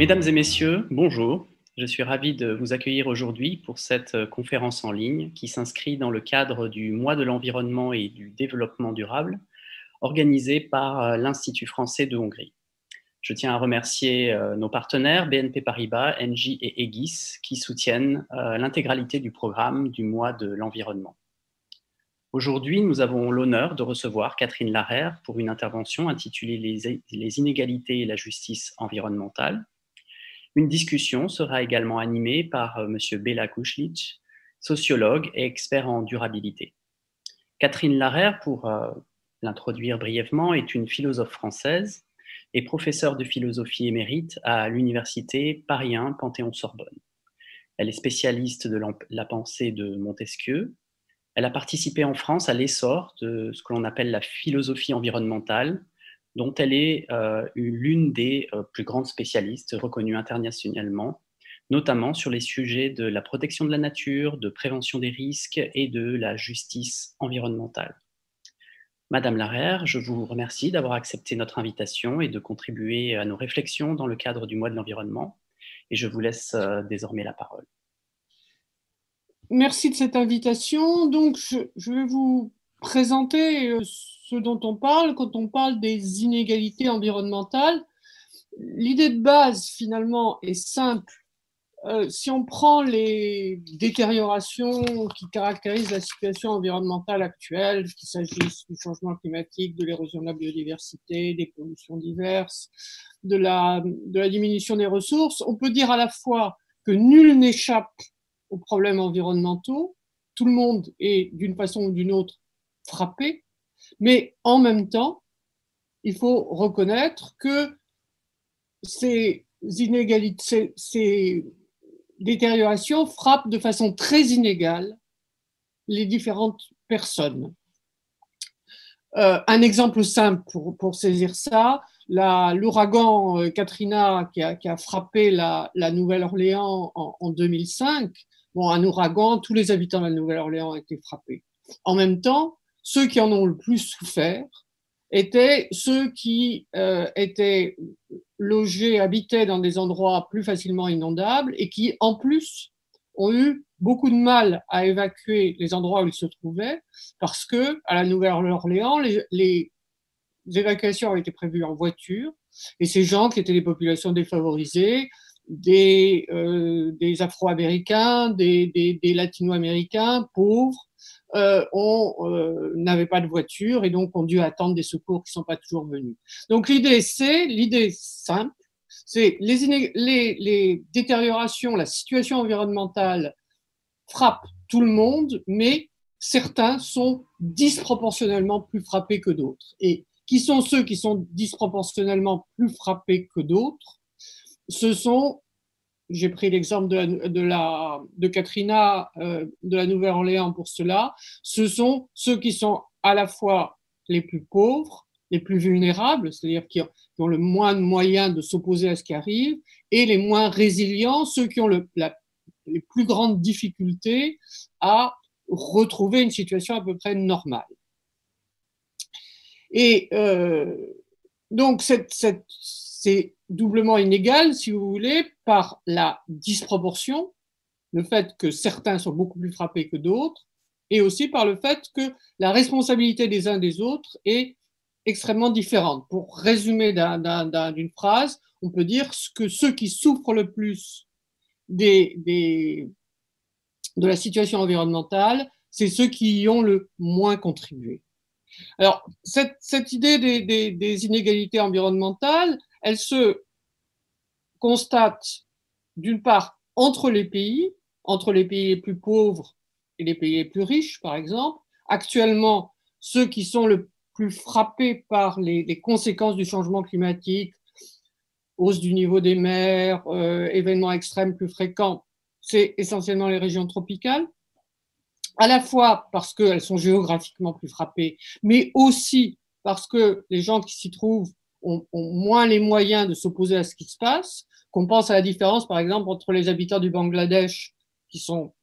Mesdames et messieurs, bonjour. Je suis ravi de vous accueillir aujourd'hui pour cette conférence en ligne qui s'inscrit dans le cadre du Mois de l'environnement et du développement durable organisé par l'Institut français de Hongrie. Je tiens à remercier nos partenaires BNP Paribas, Engie et Egis qui soutiennent l'intégralité du programme du Mois de l'environnement. Aujourd'hui, nous avons l'honneur de recevoir Catherine Larère pour une intervention intitulée Les inégalités et la justice environnementale. Une discussion sera également animée par M. Béla Kuchlic, sociologue et expert en durabilité. Catherine Larère, pour l'introduire brièvement, est une philosophe française et professeure de philosophie émérite à l'université Paris 1 Panthéon-Sorbonne. Elle est spécialiste de la pensée de Montesquieu. Elle a participé en France à l'essor de ce que l'on appelle la philosophie environnementale, dont elle est l'une des plus grandes spécialistes reconnues internationalement, notamment sur les sujets de la protection de la nature, de prévention des risques et de la justice environnementale. Madame Larère, je vous remercie d'avoir accepté notre invitation et de contribuer à nos réflexions dans le cadre du Mois de l'environnement. Et je vous laisse désormais la parole. Merci de cette invitation. Donc, je vais vous présenter ce dont on parle quand on parle des inégalités environnementales. L'idée de base, finalement, est simple. Si on prend les détériorations qui caractérisent la situation environnementale actuelle, qu'il s'agisse du changement climatique, de l'érosion de la biodiversité, des pollutions diverses, de la diminution des ressources, on peut dire à la fois que nul n'échappe aux problèmes environnementaux, tout le monde est d'une façon ou d'une autre frappé, mais en même temps, il faut reconnaître que ces inégalités, ces détériorations frappent de façon très inégale les différentes personnes. Un exemple simple pour saisir ça, l'ouragan Katrina qui a frappé la Nouvelle-Orléans en 2005. Bon, un ouragan, tous les habitants de la Nouvelle-Orléans ont été frappés. En même temps, ceux qui en ont le plus souffert étaient ceux qui étaient logés, habitaient dans des endroits plus facilement inondables et qui, en plus, ont eu beaucoup de mal à évacuer les endroits où ils se trouvaient parce que, à la Nouvelle-Orléans, les évacuations ont été prévues en voiture et ces gens qui étaient des populations défavorisées, des Afro-Américains, des Latino-Américains pauvres, n'avaient pas de voiture et donc ont dû attendre des secours qui ne sont pas toujours venus. Donc l'idée simple, c'est les détériorations, la situation environnementale frappe tout le monde, mais certains sont disproportionnellement plus frappés que d'autres. Et qui sont ceux qui sont disproportionnellement plus frappés que d'autres? Ce sont, j'ai pris l'exemple de Katrina, de la Nouvelle-Orléans pour cela, ce sont ceux qui sont à la fois les plus pauvres, les plus vulnérables, c'est-à-dire qui ont le moins de moyens de s'opposer à ce qui arrive, et les moins résilients, ceux qui ont les plus grandes difficultés à retrouver une situation à peu près normale. Et donc, c'est doublement inégal, si vous voulez, par la disproportion, le fait que certains sont beaucoup plus frappés que d'autres, et aussi par le fait que la responsabilité des uns des autres est extrêmement différente. Pour résumer d'une phrase, on peut dire que ceux qui souffrent le plus de la situation environnementale, c'est ceux qui y ont le moins contribué. Alors, cette idée des inégalités environnementales, elle se constate d'une part entre les pays les plus pauvres et les pays les plus riches, par exemple. Actuellement, ceux qui sont le plus frappés par les conséquences du changement climatique, hausse du niveau des mers, événements extrêmes plus fréquents, c'est essentiellement les régions tropicales, à la fois parce qu'elles sont géographiquement plus frappées, mais aussi parce que les gens qui s'y trouvent ont moins les moyens de s'opposer à ce qui se passe, qu'on pense à la différence, par exemple, entre les habitants du Bangladesh qui sont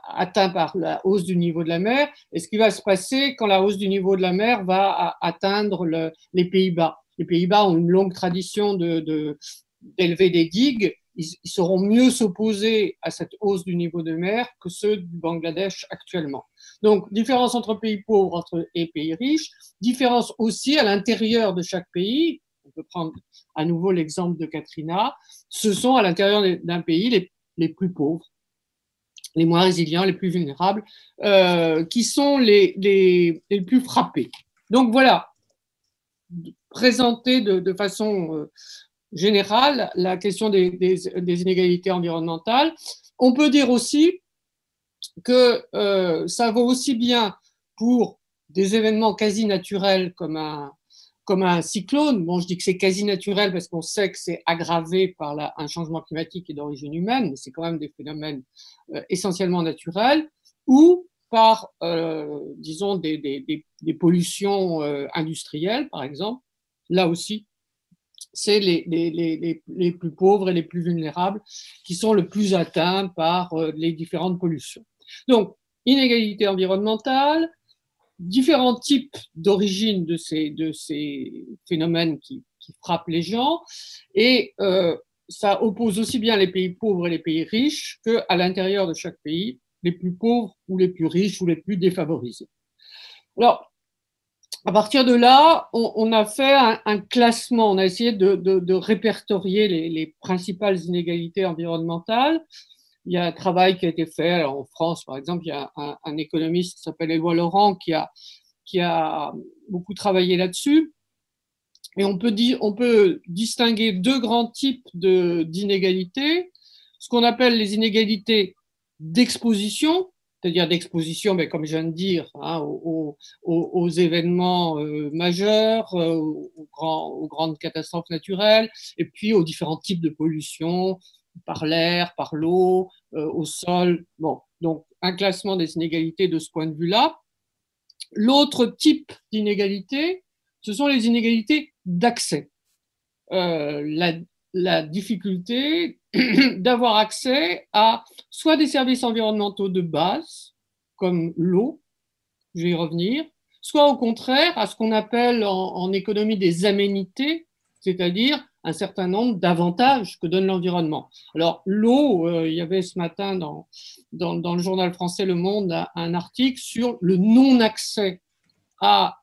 atteints par la hausse du niveau de la mer et ce qui va se passer quand la hausse du niveau de la mer va atteindre les Pays-Bas. Les Pays-Bas ont une longue tradition de d'élever des digues, ils sauront mieux s'opposer à cette hausse du niveau de mer que ceux du Bangladesh actuellement. Donc, différence entre pays pauvres et pays riches, différence aussi à l'intérieur de chaque pays. On peut prendre à nouveau l'exemple de Katrina. Ce sont à l'intérieur d'un pays les plus pauvres, les moins résilients, les plus vulnérables, qui sont les plus frappés. Donc voilà, présenter de façon générale la question des inégalités environnementales. On peut dire aussi que ça vaut aussi bien pour des événements quasi naturels comme un cyclone. Bon, je dis que c'est quasi naturel parce qu'on sait que c'est aggravé par un changement climatique qui est d'origine humaine, mais c'est quand même des phénomènes essentiellement naturels, ou par, disons, des pollutions industrielles, par exemple. Là aussi, c'est les plus pauvres et les plus vulnérables qui sont le plus atteints par les différentes pollutions. Donc, inégalité environnementale, différents types d'origine de ces phénomènes qui frappent les gens, et ça oppose aussi bien les pays pauvres et les pays riches qu'à l'intérieur de chaque pays, les plus pauvres ou les plus riches ou les plus défavorisés. Alors, à partir de là, on a fait un classement, on a essayé de répertorier les principales inégalités environnementales. Il y a un travail qui a été fait alors en France, par exemple, il y a un économiste qui s'appelle Éloi Laurent qui a beaucoup travaillé là-dessus. Et on peut distinguer deux grands types d'inégalités. Ce qu'on appelle les inégalités d'exposition, c'est-à-dire d'exposition, mais comme je viens de dire, hein, aux événements majeurs, aux grandes catastrophes naturelles, et puis aux différents types de pollution, par l'air, par l'eau, au sol. Bon, donc un classement des inégalités de ce point de vue-là. L'autre type d'inégalité, ce sont les inégalités d'accès. La difficulté d'avoir accès à soit des services environnementaux de base, comme l'eau, je vais y revenir, soit au contraire à ce qu'on appelle en économie des aménités, c'est-à-dire un certain nombre d'avantages que donne l'environnement. Alors l'eau, il y avait ce matin dans le journal français Le Monde un article sur le non-accès à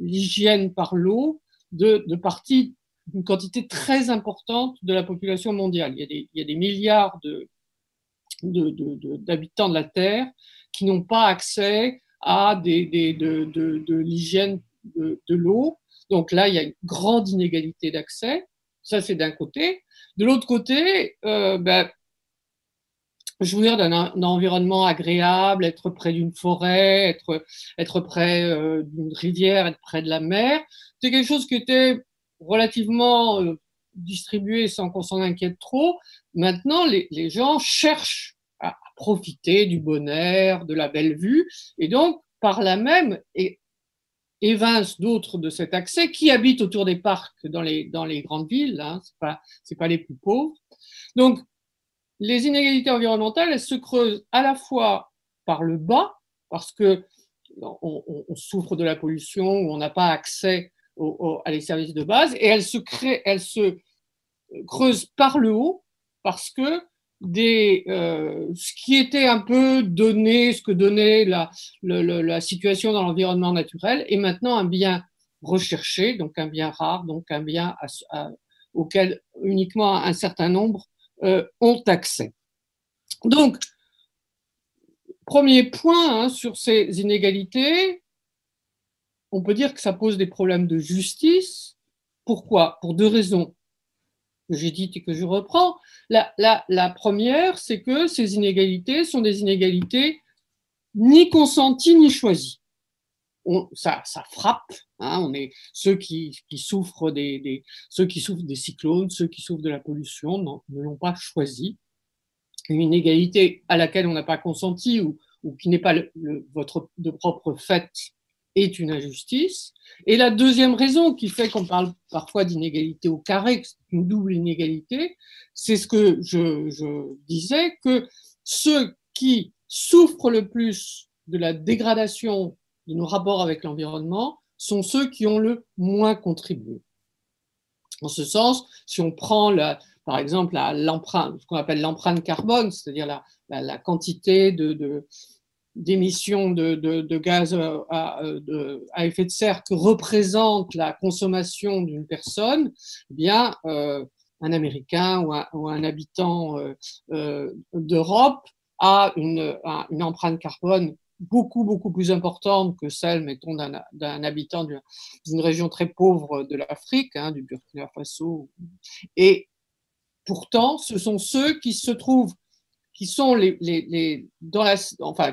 l'hygiène par l'eau de partie d'une quantité très importante de la population mondiale. Il y a des milliards d'habitants de la Terre qui n'ont pas accès à de l'hygiène de l'eau. Donc là, il y a une grande inégalité d'accès. Ça, c'est d'un côté. De l'autre côté, jouir d'un environnement agréable, être près d'une forêt, être près d'une rivière, être près de la mer, c'est quelque chose qui était relativement distribué sans qu'on s'en inquiète trop. Maintenant, les gens cherchent à profiter du bon air, de la belle vue, et donc, par là même, évincent d'autres de cet accès qui habitent autour des parcs dans les grandes villes, hein, c'est pas les plus pauvres. Donc, les inégalités environnementales, elles se creusent à la fois par le bas, parce que on souffre de la pollution, ou on n'a pas accès à les services de base, et elles se creusent par le haut, parce que ce qui était un peu donné, ce que donnait la situation dans l'environnement naturel, est maintenant un bien recherché, donc un bien rare, donc un bien auquel uniquement un certain nombre ont accès. Donc, premier point hein, sur ces inégalités, on peut dire que ça pose des problèmes de justice. Pourquoi? Pour deux raisons que j'ai dites et que je reprends. La première, c'est que ces inégalités sont des inégalités ni consenties ni choisies. Ça frappe. Hein, on est ceux qui souffrent ceux qui souffrent des cyclones, ceux qui souffrent de la pollution, ne l'ont pas choisi. Une inégalité à laquelle on n'a pas consenti ou qui n'est pas votre de propre fait est une injustice. Et la deuxième raison qui fait qu'on parle parfois d'inégalité au carré, une double inégalité, c'est ce que je disais, que ceux qui souffrent le plus de la dégradation de nos rapports avec l'environnement sont ceux qui ont le moins contribué. En ce sens, si on prend par exemple l'empreinte, ce qu'on appelle l'empreinte carbone, c'est-à-dire la quantité d'émissions de gaz à effet de serre que représente la consommation d'une personne, eh bien, un Américain ou un habitant d'Europe a une empreinte carbone beaucoup, beaucoup plus importante que celle, mettons, d'un habitant d'une région très pauvre de l'Afrique, du Burkina Faso. Et pourtant, ce sont ceux qui se trouvent, qui sont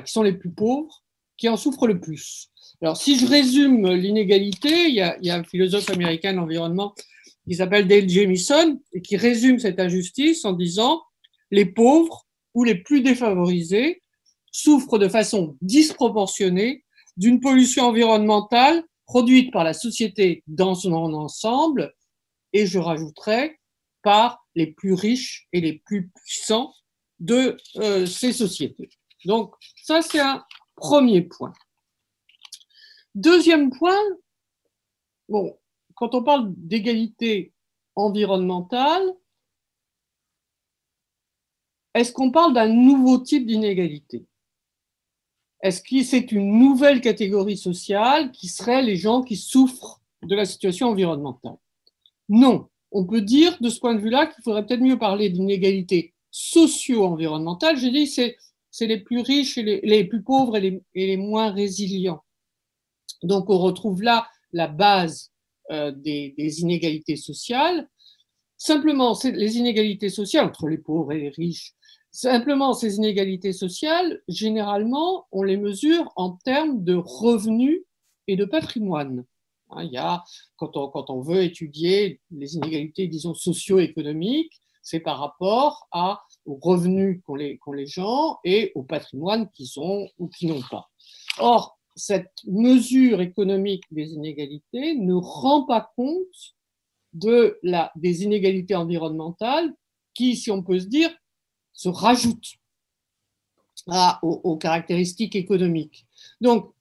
qui sont les plus pauvres, qui en souffrent le plus. Alors, si je résume l'inégalité, il y a un philosophe américain de l'environnement qui s'appelle Dale Jamieson et qui résume cette injustice en disant les pauvres ou les plus défavorisés souffrent de façon disproportionnée d'une pollution environnementale produite par la société dans son ensemble, et je rajouterais par les plus riches et les plus puissants de ces sociétés. Donc, ça, c'est un premier point. Deuxième point, bon, quand on parle d'égalité environnementale, est-ce qu'on parle d'un nouveau type d'inégalité? Est-ce que c'est une nouvelle catégorie sociale qui serait les gens qui souffrent de la situation environnementale? Non. On peut dire de ce point de vue-là qu'il faudrait peut-être mieux parler d'inégalité socio-environnementale. J'ai dit c'est les plus riches et les plus pauvres et les moins résilients. Donc on retrouve là la base des inégalités sociales. Simplement, les inégalités sociales entre les pauvres et les riches, simplement ces inégalités sociales, généralement, on les mesure en termes de revenus et de patrimoine. Il y a, quand on veut étudier les inégalités, disons, socio-économiques, c'est par rapport aux revenus qu'ont les gens et au patrimoine qu'ils ont ou qu'ils n'ont pas. Or, cette mesure économique des inégalités ne rend pas compte des inégalités environnementales qui, si on peut se dire, se rajoutent aux caractéristiques économiques. Donc,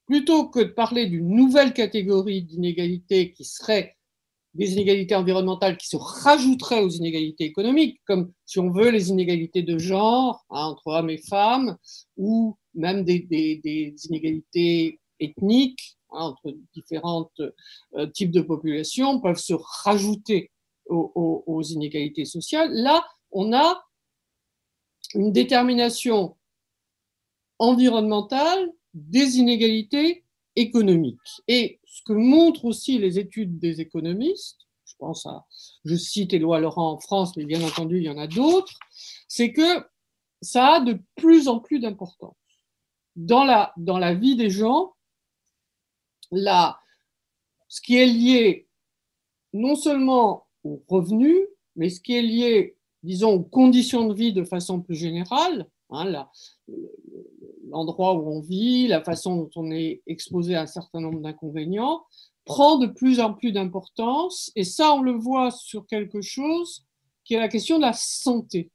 plutôt que de parler d'une nouvelle catégorie d'inégalités qui serait des inégalités environnementales qui se rajouteraient aux inégalités économiques, comme si on veut les inégalités de genre entre hommes et femmes, ou même des inégalités ethniques entre différents types de populations peuvent se rajouter aux inégalités sociales. Là, on a une détermination environnementale des inégalités économiques. Et ce que montrent aussi les études des économistes, je cite Éloi Laurent en France, mais bien entendu, il y en a d'autres, c'est que ça a de plus en plus d'importance. Dans la vie des gens, ce qui est lié non seulement aux revenus, mais ce qui est lié, disons, aux conditions de vie de façon plus générale, l'endroit où on vit, la façon dont on est exposé à un certain nombre d'inconvénients, prend de plus en plus d'importance. Et ça, on le voit sur quelque chose qui est la question de la santé.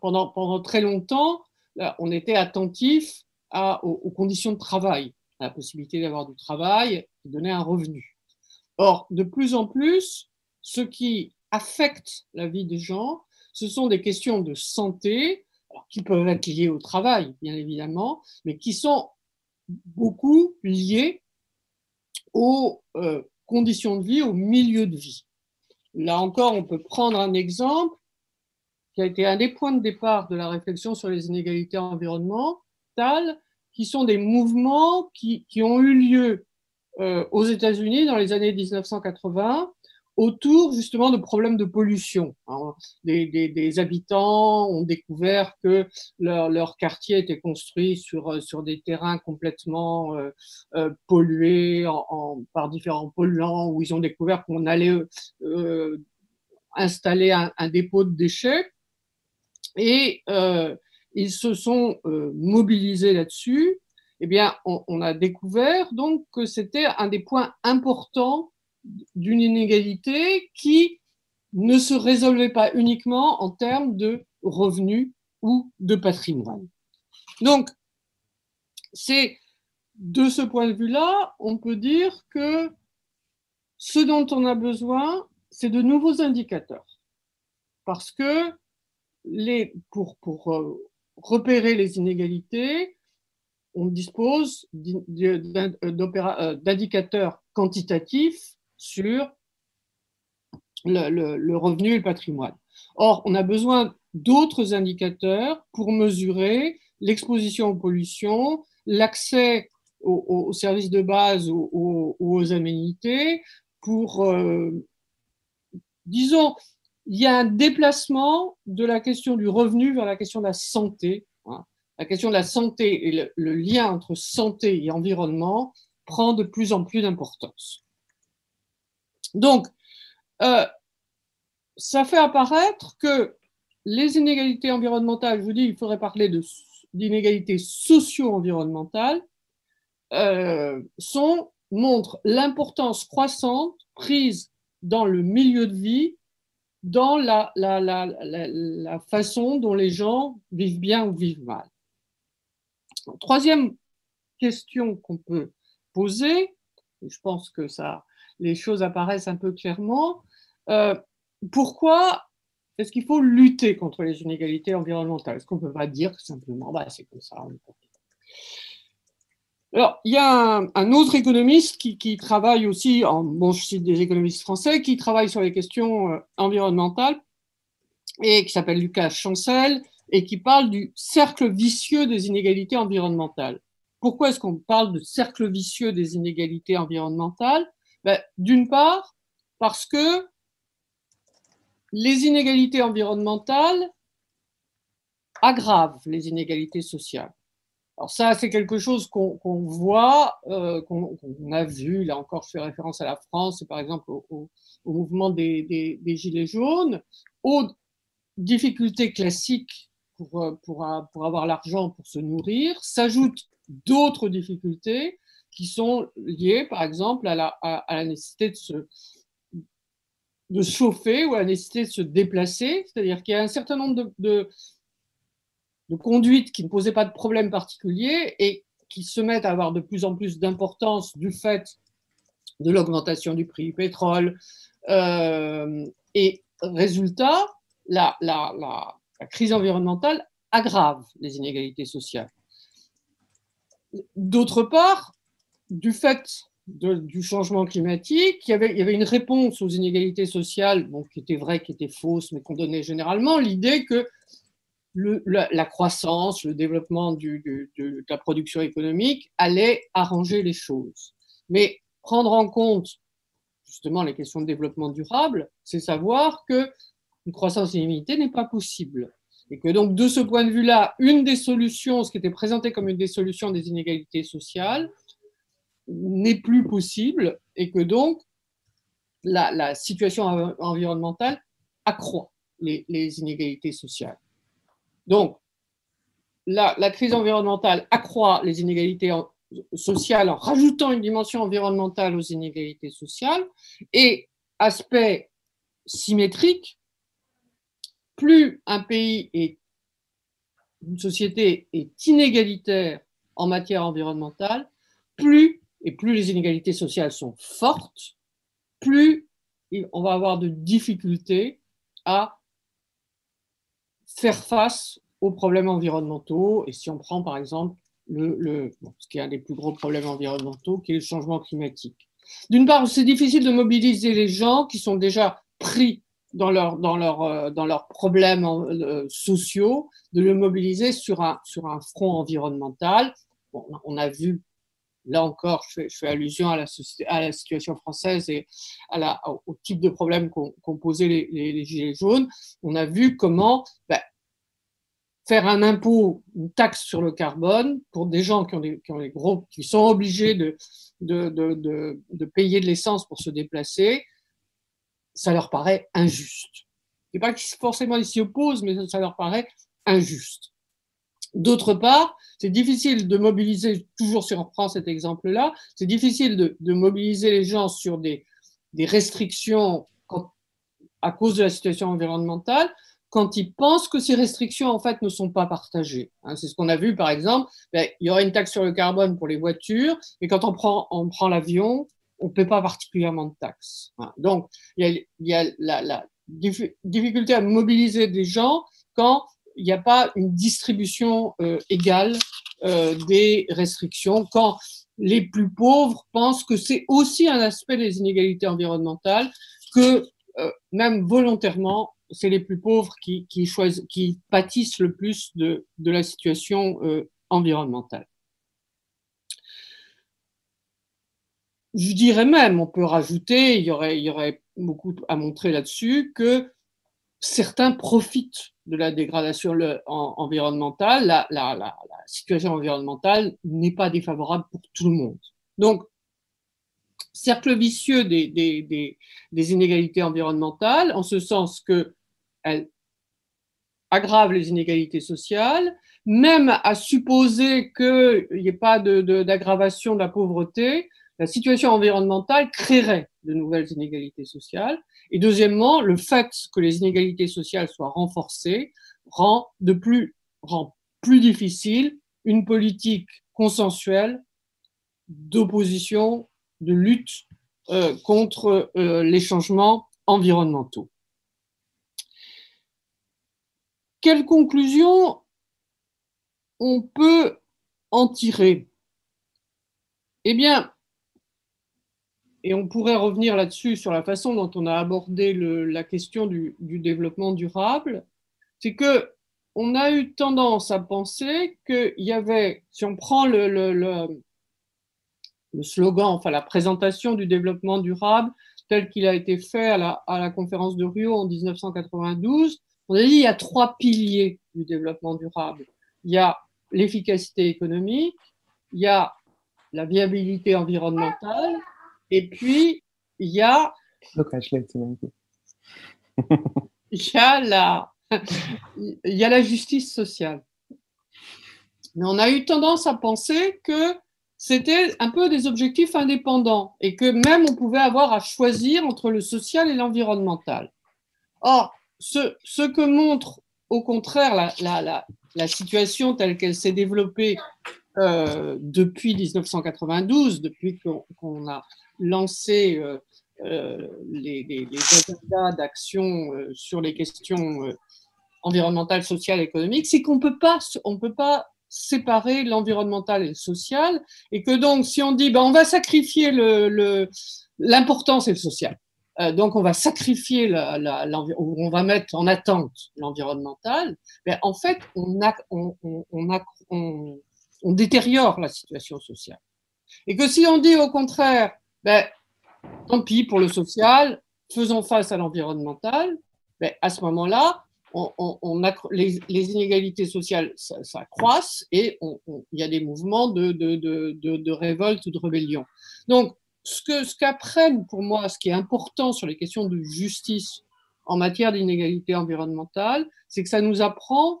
Pendant très longtemps, on était attentif aux conditions de travail, à la possibilité d'avoir du travail qui donnait un revenu. Or, de plus en plus, ce qui affecte la vie des gens, ce sont des questions de santé, qui peuvent être liées au travail, bien évidemment, mais qui sont beaucoup liées aux conditions de vie, au milieu de vie. Là encore, on peut prendre un exemple qui a été un des points de départ de la réflexion sur les inégalités environnementales, qui sont des mouvements qui ont eu lieu aux États-Unis dans les années 1980 autour justement de problèmes de pollution. Des habitants ont découvert que leur quartier était construit sur des terrains complètement pollués par différents polluants, où ils ont découvert qu'on allait installer un dépôt de déchets. Et ils se sont mobilisés là-dessus. Eh bien, on a découvert donc que c'était un des points importants d'une inégalité qui ne se résolvait pas uniquement en termes de revenus ou de patrimoine. Donc, c'est de ce point de vue-là, on peut dire que ce dont on a besoin, c'est de nouveaux indicateurs. Parce que pour repérer les inégalités, on dispose d'indicateurs quantitatifs sur le revenu et le patrimoine. Or, on a besoin d'autres indicateurs pour mesurer l'exposition aux pollutions, l'accès aux services de base ou aux aménités, pour, disons, il y a un déplacement de la question du revenu vers la question de la santé. La question de la santé et le lien entre santé et environnement prend de plus en plus d'importance. Donc, ça fait apparaître que les inégalités environnementales, je vous dis, il faudrait parler d'inégalités socio-environnementales, montrent l'importance croissante prise dans le milieu de vie, dans la façon dont les gens vivent bien ou vivent mal. Troisième question qu'on peut poser, et je pense que les choses apparaissent un peu clairement, pourquoi est-ce qu'il faut lutter contre les inégalités environnementales? Est-ce qu'on ne peut pas dire simplement, c'est comme ça? Alors, il y a un autre économiste qui travaille aussi, je cite des économistes français, qui travaillent sur les questions environnementales, et qui s'appelle Lucas Chancel, et qui parle du cercle vicieux des inégalités environnementales. Pourquoi est-ce qu'on parle de cercle vicieux des inégalités environnementales? D'une part, parce que les inégalités environnementales aggravent les inégalités sociales. Alors ça, c'est quelque chose qu'on voit, qu'on a vu, là encore je fais référence à la France, par exemple au mouvement des Gilets jaunes, aux difficultés classiques pour avoir l'argent pour se nourrir, s'ajoutent d'autres difficultés qui sont liées, par exemple, à la nécessité de chauffer ou à la nécessité de se déplacer, c'est-à-dire qu'il y a un certain nombre de conduites qui ne posaient pas de problème particulier et qui se mettent à avoir de plus en plus d'importance du fait de l'augmentation du prix du pétrole. Et résultat, la crise environnementale aggrave les inégalités sociales. D'autre part, du fait du changement climatique, il y avait une réponse aux inégalités sociales, qui était vraie, qui était fausse, mais qu'on donnait généralement, l'idée que la croissance, le développement de la production économique allait arranger les choses. Mais prendre en compte justement les questions de développement durable, c'est savoir qu'une croissance illimitée n'est pas possible. Et que donc, de ce point de vue-là, une des solutions, ce qui était présenté comme une des solutions des inégalités sociales, n'est plus possible et que donc la situation environnementale accroît les inégalités sociales. Donc, la crise environnementale accroît les inégalités sociales en rajoutant une dimension environnementale aux inégalités sociales. Et aspect symétrique, plus un pays une société est inégalitaire en matière environnementale, plus les inégalités sociales sont fortes, plus on va avoir de difficultés à faire face aux problèmes environnementaux. Et si on prend par exemple ce qui est un des plus gros problèmes environnementaux, qui est le changement climatique. D'une part, c'est difficile de mobiliser les gens qui sont déjà pris dans leurs problèmes sociaux, de le mobiliser sur un front environnemental. On a vu, là encore, je fais allusion à la situation française et au type de problème qu'ont posé les Gilets jaunes. On a vu comment faire un impôt, une taxe sur le carbone pour des gens qui sont obligés de payer de l'essence pour se déplacer, ça leur paraît injuste. C'est pas qu'ils forcément ils s'y opposent, mais ça leur paraît injuste. D'autre part, c'est difficile de mobiliser, toujours si on reprend cet exemple-là, c'est difficile de mobiliser les gens sur des restrictions à cause de la situation environnementale, quand ils pensent que ces restrictions, en fait, ne sont pas partagées. C'est ce qu'on a vu, par exemple, il y aurait une taxe sur le carbone pour les voitures, mais quand on prend l'avion, on ne paie pas particulièrement de taxes. Voilà. Donc, il y a la difficulté à mobiliser des gens quand il n'y a pas une distribution égale des restrictions, quand les plus pauvres pensent que c'est aussi un aspect des inégalités environnementales, que même volontairement, c'est les plus pauvres qui pâtissent le plus de la situation environnementale. Je dirais même, on peut rajouter, il y aurait beaucoup à montrer là-dessus, que certains profitent de la dégradation environnementale. La situation environnementale n'est pas défavorable pour tout le monde. Donc, cercle vicieux des inégalités environnementales, en ce sens qu'elles aggravent les inégalités sociales, même à supposer qu'il n'y ait pas d'aggravation de la pauvreté, la situation environnementale créerait de nouvelles inégalités sociales. Et deuxièmement, le fait que les inégalités sociales soient renforcées rend plus difficile une politique consensuelle d'opposition, de lutte contre les changements environnementaux. Quelles conclusions on peut en tirer? Eh bien, et on pourrait revenir là-dessus sur la façon dont on a abordé la question du développement durable, c'est que on a eu tendance à penser qu'il y avait, si on prend le slogan, enfin la présentation du développement durable tel qu'il a été fait à la conférence de Rio en 1992, on a dit qu'il y a 3 piliers du développement durable. Il y a l'efficacité économique, il y a la viabilité environnementale, et puis il y a la justice sociale. Mais on a eu tendance à penser que c'était un peu des objectifs indépendants et que même on pouvait avoir à choisir entre le social et l'environnemental. Or, ce que montre au contraire la situation telle qu'elle s'est développée depuis 1992, depuis qu'on a lancé les agendas d'action sur les questions environnementales, sociales et économiques, c'est qu'on peut pas séparer l'environnemental et le social, et que donc si on dit on va sacrifier l'important c'est le social, donc on va sacrifier on va mettre en attente l'environnemental, mais en fait on détériore la situation sociale. Et que si on dit au contraire, tant pis pour le social, faisons face à l'environnemental, à ce moment-là, les inégalités sociales s'accroissent et il y a des mouvements de révolte ou de rébellion. Donc, ce qu'apprennent pour moi, ce qui est important sur les questions de justice en matière d'inégalité environnementale, c'est que ça nous apprend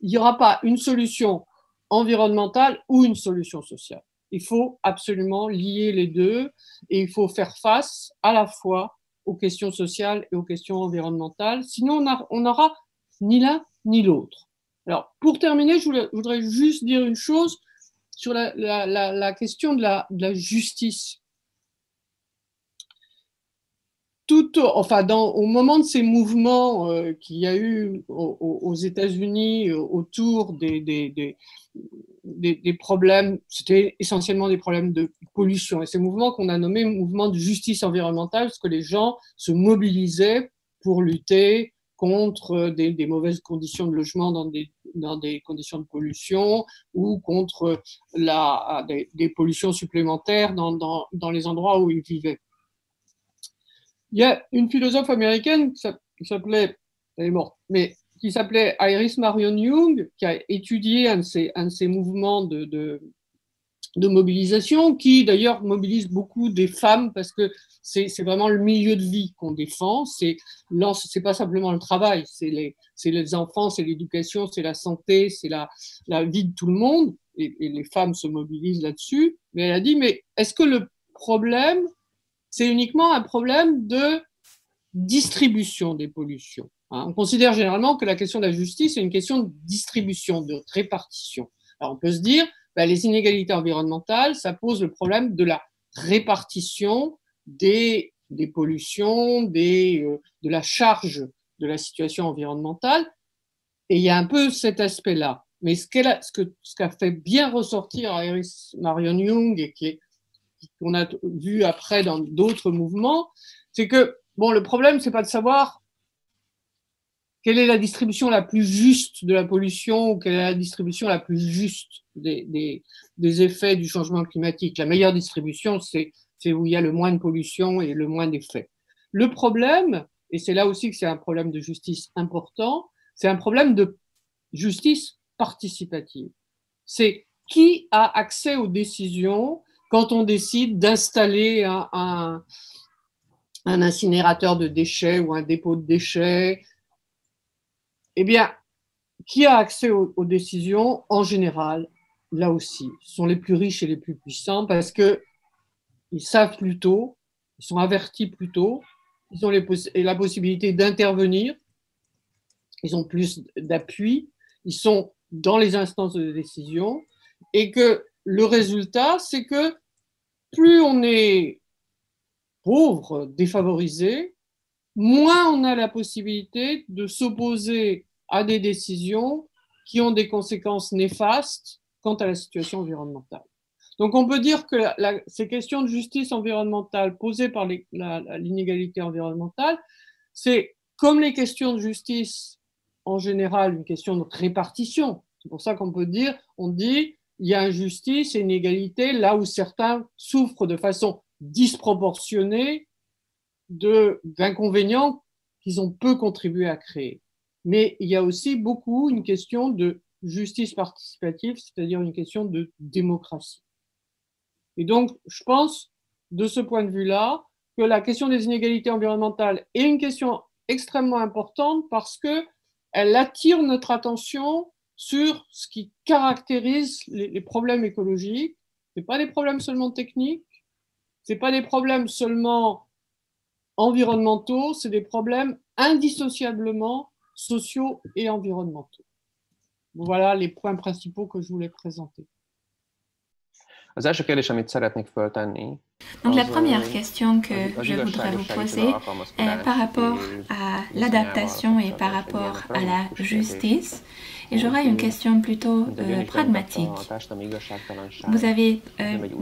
il n'y aura pas une solution environnementale ou une solution sociale. Il faut absolument lier les deux et il faut faire face à la fois aux questions sociales et aux questions environnementales. Sinon, on n'aura ni l'un ni l'autre. Alors, pour terminer, je voudrais juste dire une chose sur la question de la justice. Au moment de ces mouvements qu'il y a eu aux États-Unis autour des problèmes, c'était essentiellement des problèmes de pollution. Et ces mouvements qu'on a nommés mouvements de justice environnementale, parce que les gens se mobilisaient pour lutter contre des mauvaises conditions de logement dans des conditions de pollution ou contre des pollutions supplémentaires dans les endroits où ils vivaient. Il y a une philosophe américaine qui s'appelait, elle est morte, mais qui s'appelait Iris Marion Young, qui a étudié un de ces mouvements de mobilisation, qui d'ailleurs mobilise beaucoup des femmes parce que c'est vraiment le milieu de vie qu'on défend. C'est pas simplement le travail, c'est les enfants, c'est l'éducation, c'est la santé, c'est la vie de tout le monde. Et les femmes se mobilisent là-dessus. Mais elle a dit, mais est-ce que le problème c'est uniquement un problème de distribution des pollutions? On considère généralement que la question de la justice est une question de distribution, de répartition. Alors on peut se dire, les inégalités environnementales, ça pose le problème de la répartition des pollutions, de la charge de la situation environnementale. Et il y a un peu cet aspect-là. Mais ce qu'a fait bien ressortir Iris Marion Young et qu'on a vu après dans d'autres mouvements, c'est que bon, le problème, c'est pas de savoir quelle est la distribution la plus juste de la pollution ou quelle est la distribution la plus juste des effets du changement climatique. La meilleure distribution, c'est où il y a le moins de pollution et le moins d'effets. Le problème, et c'est là aussi que c'est un problème de justice important, c'est un problème de justice participative. C'est qui a accès aux décisions quand on décide d'installer un incinérateur de déchets ou un dépôt de déchets. Eh bien, qui a accès aux décisions en général? Là aussi, ce sont les plus riches et les plus puissants parce qu'ils savent plus tôt, ils sont avertis plus tôt, ils ont la possibilité d'intervenir, ils ont plus d'appui, ils sont dans les instances de décision et que le résultat, c'est que plus on est pauvre, défavorisé, moins on a la possibilité de s'opposer à des décisions qui ont des conséquences néfastes quant à la situation environnementale. Donc on peut dire que ces questions de justice environnementale posées par l'inégalité environnementale, c'est comme les questions de justice en général, une question de répartition. C'est pour ça qu'on peut dire, on dit, il y a injustice et inégalité là où certains souffrent de façon disproportionnée d'inconvénients qu'ils ont peu contribué à créer. Mais il y a aussi beaucoup une question de justice participative, c'est-à-dire une question de démocratie. Et donc, je pense, de ce point de vue-là, que la question des inégalités environnementales est une question extrêmement importante parce qu'elle attire notre attention sur ce qui caractérise les problèmes écologiques. Ce n'est pas des problèmes seulement techniques, ce n'est pas des problèmes seulement environnementaux, c'est des problèmes indissociablement sociaux et environnementaux. Voilà les points principaux que je voulais présenter. Donc la première question que je voudrais vous poser est par rapport à l'adaptation et par rapport à la justice. Et j'aurais une question plutôt pragmatique. Vous avez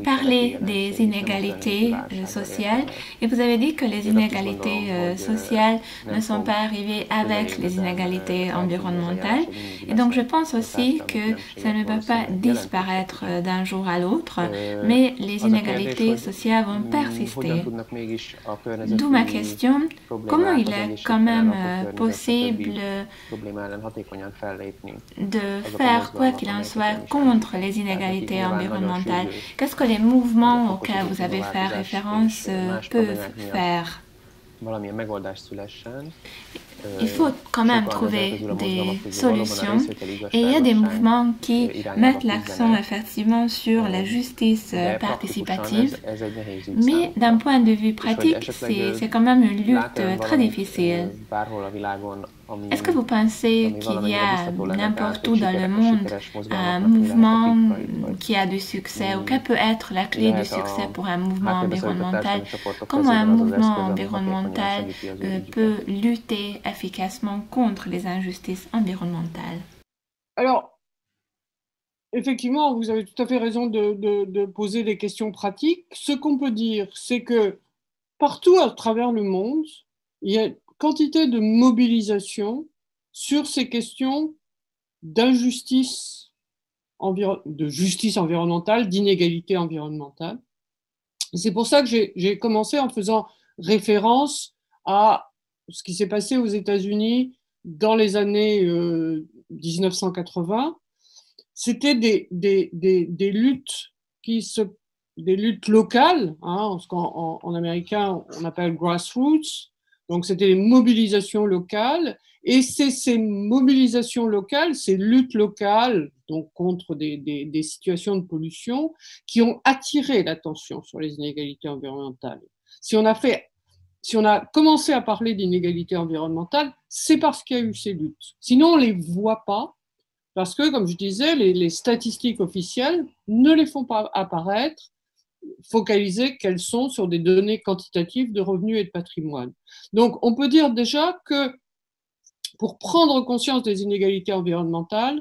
parlé des inégalités sociales et vous avez dit que les inégalités sociales ne sont pas arrivées avec les inégalités environnementales. Et donc je pense aussi que ça ne peut pas disparaître d'un jour à l'autre, mais les inégalités sociales vont persister. D'où ma question, comment il est quand même possible de faire quoi qu'il en soit contre les inégalités environnementales? Qu'est-ce que les mouvements auxquels vous avez fait référence peuvent faire? Il faut quand même trouver des solutions et il y a des mouvements qui mettent l'accent effectivement sur la justice participative, mais d'un point de vue pratique, c'est quand même une lutte très difficile. Est-ce que vous pensez qu'il y a n'importe où dans le monde un mouvement qui a du succès ou quelle peut être la clé du succès pour un mouvement environnemental? Comment un mouvement environnemental peut lutter efficacement contre les injustices environnementales? Alors, effectivement, vous avez tout à fait raison de poser des questions pratiques. Ce qu'on peut dire, c'est que partout à travers le monde, il y a quantité de mobilisation sur ces questions d'injustice, de justice environnementale, d'inégalité environnementale. C'est pour ça que j'ai commencé en faisant référence à ce qui s'est passé aux États-Unis dans les années 1980. C'était des luttes des luttes locales, hein, ce qu'en américain on appelle grassroots. Donc, c'était des mobilisations locales. Et c'est ces mobilisations locales, ces luttes locales, donc contre des situations de pollution, qui ont attiré l'attention sur les inégalités environnementales. Si on a commencé à parler d'inégalités environnementales, c'est parce qu'il y a eu ces luttes. Sinon, on ne les voit pas, parce que, comme je disais, les statistiques officielles ne les font pas apparaître. focaliser qu'elles sont sur des données quantitatives de revenus et de patrimoine. Donc, on peut dire déjà que pour prendre conscience des inégalités environnementales,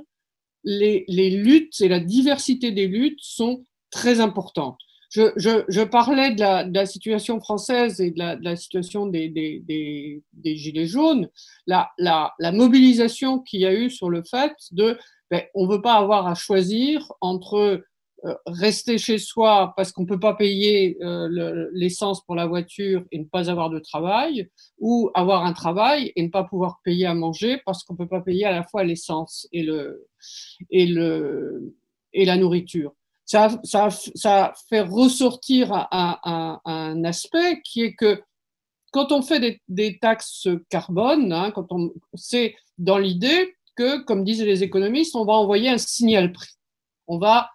les luttes et la diversité des luttes sont très importantes. Je parlais de la situation française et de la situation des Gilets jaunes, la mobilisation qu'il y a eu sur le fait on ne veut pas avoir à choisir entre rester chez soi parce qu'on ne peut pas payer l'essence pour la voiture et ne pas avoir de travail, ou avoir un travail et ne pas pouvoir payer à manger parce qu'on ne peut pas payer à la fois l'essence et la nourriture. Ça fait ressortir un aspect qui est que quand on fait des taxes carbone, hein, c'est dans l'idée que, comme disent les économistes, on va envoyer un signal prix. On va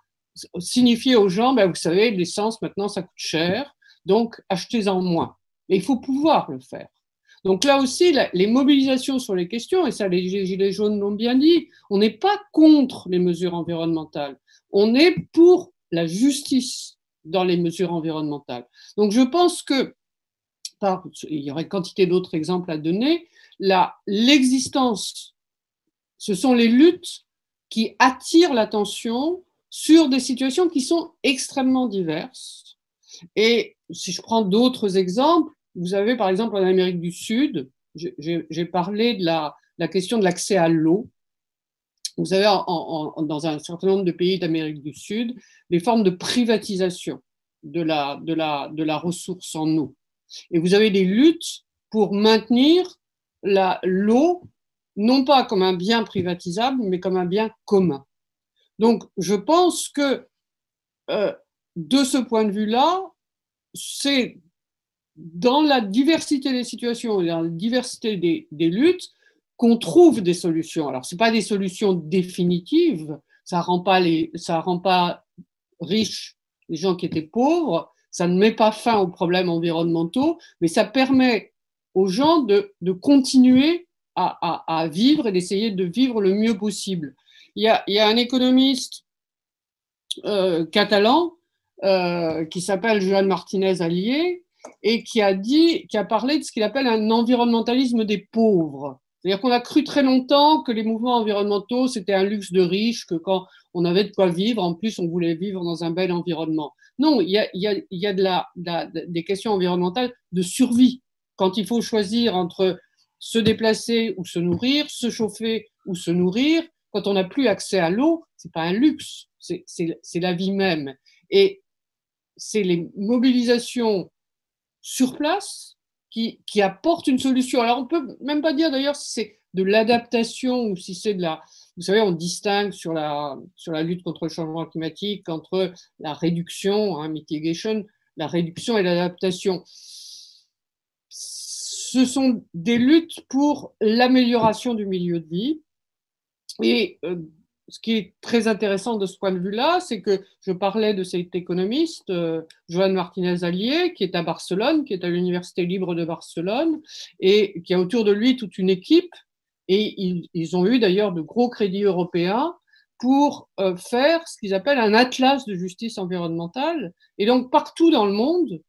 signifier aux gens, vous savez, l'essence maintenant ça coûte cher, donc achetez-en moins. Mais il faut pouvoir le faire. Donc là aussi, les mobilisations sur les questions, et ça les Gilets jaunes l'ont bien dit, on n'est pas contre les mesures environnementales, on est pour la justice dans les mesures environnementales. Donc je pense que, il y aurait quantité d'autres exemples à donner, l'existence, ce sont les luttes qui attirent l'attention sur des situations qui sont extrêmement diverses. Et si je prends d'autres exemples, vous avez par exemple en Amérique du Sud, j'ai parlé de la question de l'accès à l'eau. Vous avez dans un certain nombre de pays d'Amérique du Sud des formes de privatisation de la ressource en eau. Et vous avez des luttes pour maintenir l'eau, non pas comme un bien privatisable, mais comme un bien commun. Donc, je pense que de ce point de vue-là, c'est dans la diversité des situations et dans la diversité des luttes qu'on trouve des solutions. Alors, ce n'est pas des solutions définitives, ça ne rend pas riches les gens qui étaient pauvres, ça ne met pas fin aux problèmes environnementaux, mais ça permet aux gens de continuer à vivre et d'essayer de vivre le mieux possible. Il y a un économiste catalan qui s'appelle Joan Martinez Allier et qui a parlé de ce qu'il appelle un environnementalisme des pauvres. C'est-à-dire qu'on a cru très longtemps que les mouvements environnementaux, c'était un luxe de riches, que quand on avait de quoi vivre, en plus, on voulait vivre dans un bel environnement. Non, il y a des questions environnementales de survie. Quand il faut choisir entre se déplacer ou se nourrir, se chauffer ou se nourrir, quand on n'a plus accès à l'eau, c'est pas un luxe, c'est la vie même. Et c'est les mobilisations sur place qui apportent une solution. Alors, on peut même pas dire d'ailleurs si c'est de l'adaptation ou si c'est de la... Vous savez, on distingue sur la lutte contre le changement climatique entre la réduction, hein, mitigation, la réduction et l'adaptation. Ce sont des luttes pour l'amélioration du milieu de vie. Et ce qui est très intéressant de ce point de vue-là, c'est que je parlais de cet économiste, Joan Martinez Allier, qui est à Barcelone, qui est à l'Université libre de Barcelone, et qui a autour de lui toute une équipe. Et ils ont eu d'ailleurs de gros crédits européens pour faire ce qu'ils appellent un atlas de justice environnementale. Et donc, partout dans le monde,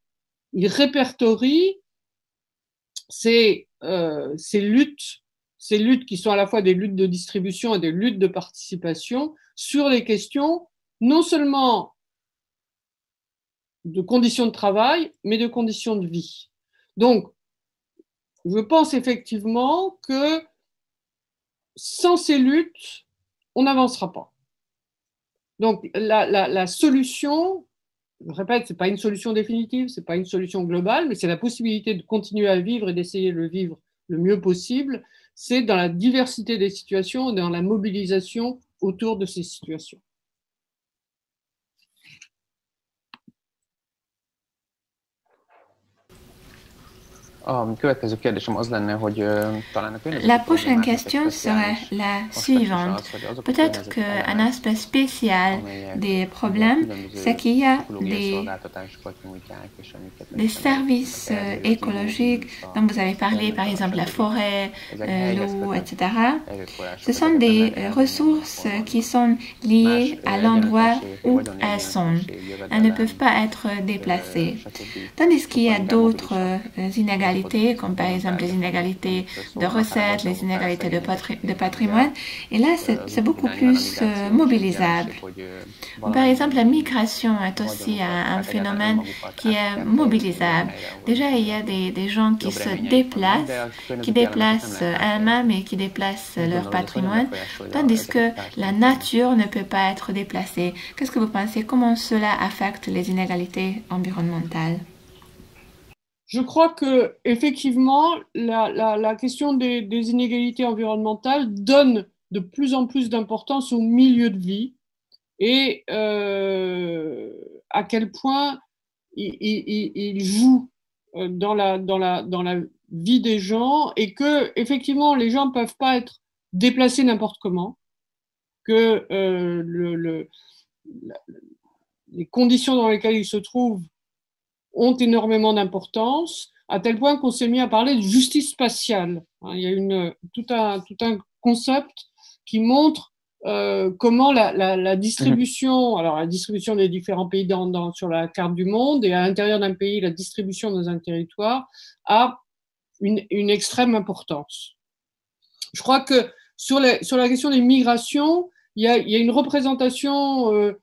ils répertorient ces luttes qui sont à la fois des luttes de distribution et des luttes de participation sur les questions non seulement de conditions de travail, mais de conditions de vie. Donc, je pense effectivement que sans ces luttes, on n'avancera pas. Donc, la solution, je répète, ce n'est pas une solution définitive, ce n'est pas une solution globale, mais c'est la possibilité de continuer à vivre et d'essayer de le vivre le mieux possible. C'est dans la diversité des situations et dans la mobilisation autour de ces situations. La prochaine question serait la suivante. Peut-être qu'un aspect spécial des problèmes, c'est qu'il y a des services écologiques dont vous avez parlé, par exemple la forêt, l'eau, etc. Ce sont des ressources qui sont liées à l'endroit où elles sont. Elles ne peuvent pas être déplacées. Tandis qu'il y a d'autres inégalités, comme par exemple les inégalités de recettes, les inégalités de patrimoine, et là c'est beaucoup plus mobilisable. Par exemple, la migration est aussi un phénomène qui est mobilisable. Déjà, il y a des gens qui se déplacent elles-mêmes et qui déplacent leur patrimoine, tandis que la nature ne peut pas être déplacée. Qu'est-ce que vous pensez? Comment cela affecte les inégalités environnementales? Je crois que effectivement, la question des inégalités environnementales donne de plus en plus d'importance au milieu de vie et à quel point il joue dans la vie des gens, et que effectivement les gens ne peuvent pas être déplacés n'importe comment, que les conditions dans lesquelles ils se trouvent ont énormément d'importance, à tel point qu'on s'est mis à parler de justice spatiale. Il y a tout un concept qui montre comment la distribution, alors la distribution des différents pays sur la carte du monde, et à l'intérieur d'un pays, la distribution dans un territoire a une extrême importance. Je crois que sur la question des migrations, il y a une représentation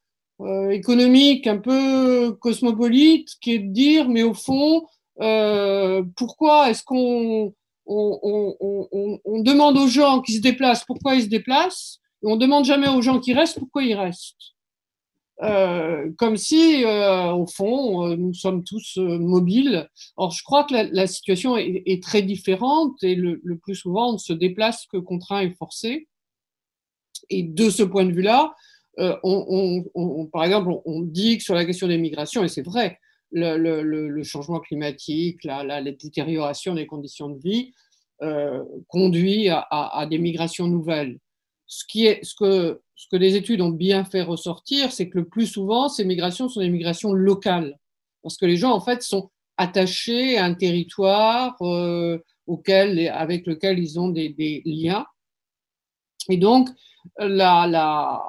économique un peu cosmopolite, qui est de dire, mais au fond, pourquoi est-ce qu'on demande aux gens qui se déplacent pourquoi ils se déplacent, et on ne demande jamais aux gens qui restent pourquoi ils restent, comme si, au fond, nous sommes tous mobiles. Or, je crois que la situation est très différente, et le plus souvent, on ne se déplace que contraint et forcé. Et de ce point de vue-là, par exemple, on dit que sur la question des migrations, et c'est vrai, le changement climatique, la détérioration des conditions de vie conduit à des migrations nouvelles. Ce que les études ont bien fait ressortir, c'est que le plus souvent, ces migrations sont des migrations locales, parce que les gens, en fait, sont attachés à un territoire avec lequel ils ont des liens. Et donc, la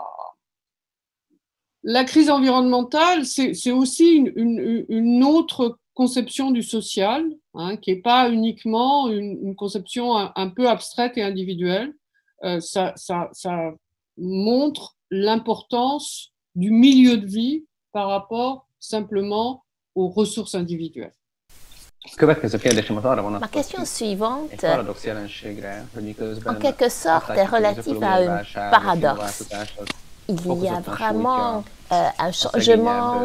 crise environnementale, c'est aussi une autre conception du social, qui n'est pas uniquement une conception un peu abstraite et individuelle. Ça montre l'importance du milieu de vie par rapport simplement aux ressources individuelles. Ma question suivante, en quelque sorte, est relative à un paradoxe. Il y a vraiment un changement